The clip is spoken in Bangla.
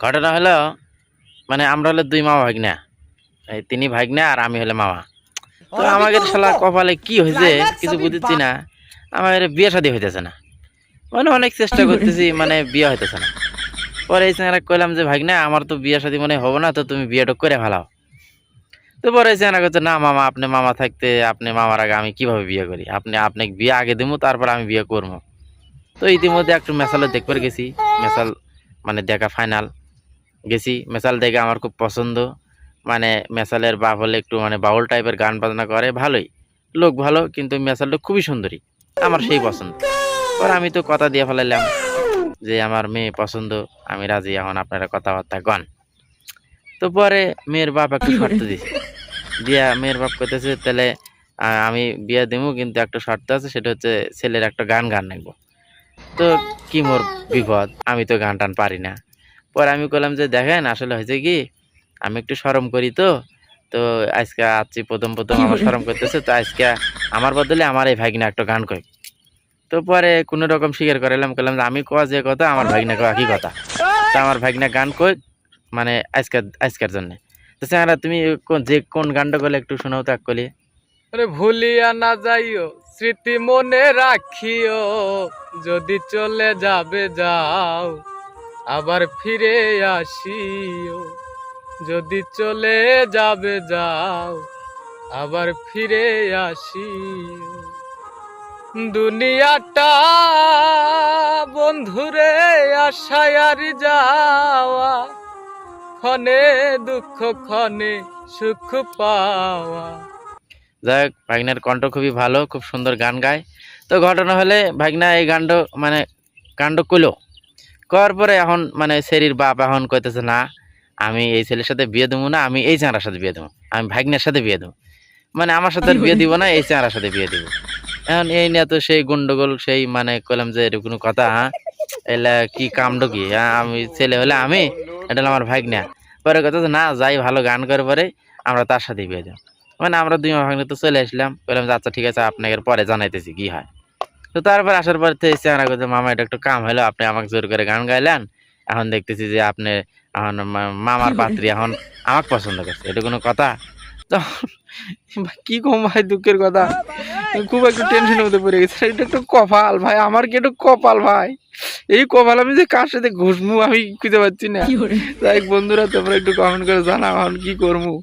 ঘটনা হলো মানে আমরা হলো দুই মামা ভাগ্না, এই তিনি ভাগ্না আর আমি হলে মামা। তো আমাকে শালার কপালে কি হয়েছে কিছু বুঝতেছি না, আমার বিয়ে শাদী হইতেছে না। মানে অনেক চেষ্টা করতেছি, মানে বিয়ে হইতেছে না। পরে এই চ্যাংরা কইলাম যে ভাগ্না আমার তো বিয়ে শাদী মনে হবো না, তো তুমি বিয়েটা করে ফেলাও। তো পরে এই চ্যাংরা করছে না মামা, আপনি মামা থাকতে আপনি মামার আগে আমি কিভাবে বিয়ে করি, আপনি বিয়ে আগে দিবো তারপর আমি বিয়ে করবো। তো ইতিমধ্যে একটু মেসালে দেখবার গেছি, মেসাল মানে দেখা ফাইনাল গেছি। মেসাল দেখে আমার খুব পছন্দ, মানে মেসালের বাপ হলে একটু মানে বাউল টাইপের গান বাজনা করে, ভালোই লোক ভালো, কিন্তু মেসালটা খুবই সুন্দরী, আমার সেই পছন্দ। পর আমি তো কথা দিয়ে ফেলাইলাম যে আমার মেয়ে পছন্দ, আমি রাজি, এখন আপনারা কথাবার্তা কন। তো পরে মেয়ের বাপ একটু শর্ত দিছে, দিয়া মেয়ের বাপ কইতেছে তাহলে আমি বিয়ে দেবো, কিন্তু একটা শর্ত আছে, সেটা হচ্ছে ছেলের একটা গান গান রাখবো। তো কি মোর বিপদ, আমি তো গান টান পারি না। পরে আমি বললাম যে দেখেন আসলে হয়েছে কি, আমি একটু শরম করি, তো তো আজকে আছি প্রথম প্রথম আমার শরম করতেছে, তো আজকে আমার বদলে আমার এই ভাগিনা একটা গান কই। তো পরে কোনো রকম স্বীকার করালাম, বললাম যে আমি কোয়া যে কথা আমার ভাগিনা কোয়া কি কথা। তো আমার ভাগিনা গান কই মানে আজকের জন্য। তো স্যারা তুমি কোন গানটা করলে একটু শোনাও তো এককলি। আরে ভুলিয়া না যাইও স্মৃতি মনে রাখিও, যদি চলে যাবে যাও আবার ফিরে আসিও, যদি চলে যাবে যাও আবার ফিরে আসিও। দুনিয়াটা বন্ধুরে আশায় আর যাওয়া, ক্ষণে দুঃখ ক্ষণে সুখ পাওয়া। যাই হোক ভাগনার কণ্ঠ খুবই ভালো, খুব সুন্দর গান গায়। তো ঘটনা হলে ভাগনা এই কাণ্ড কইলো, করার পরে এখন মানে সেরির বাপ এখন কইতেছে না আমি এই ছেলের সাথে বিয়ে দেবো না, আমি এই চাঁড়ার সাথে বিয়ে দেবো, আমি ভাগ্নের সাথে বিয়ে দেবো, মানে আমার সাথে আর বিয়ে দিব না, এই চাঁড়ার সাথে বিয়ে দিব। এখন এই নিয়ে তো সেই গন্ডগোল, সেই মানে কইলাম যে এটা কোনো কথা, হ্যাঁ এলা কি কামড কি, হ্যাঁ আমি ছেলে হলে আমি, এটা হলো আমার ভাগ্না। পরে কথা না যাই ভালো গান করে পরে আমরা তার সাথে বিয়ে দেবো। মানে আমরা দুই ভাগ্নে তো চলে আসলাম, বললাম যে আচ্ছা ঠিক আছে আপনাকে পরে জানাইতেছি কি হয়। তো তারপর আসার পর থেকে চেহারা করতে মামা এটা একটু কাম হলো, আপনি আমাকে জোর করে গান গাইলেন, এখন দেখতেছি যে আপনি এখন মামার পাত্রী এখন আমাকে পছন্দ করছে, এটা কোনো কথা? তো কি কম ভাই, দুঃখের কথা, খুব একটু টেনশনের মধ্যে পড়ে গেছে। এটা একটু কপাল ভাই, আমার কি একটু কপাল ভাই, এই কপাল আমি যে কার সাথে ঘুষমু আমি খুঁজে পাচ্ছি না। তাই বন্ধুরা তোমরা একটু কমেন্ট করে জানাও এখন কি করবো।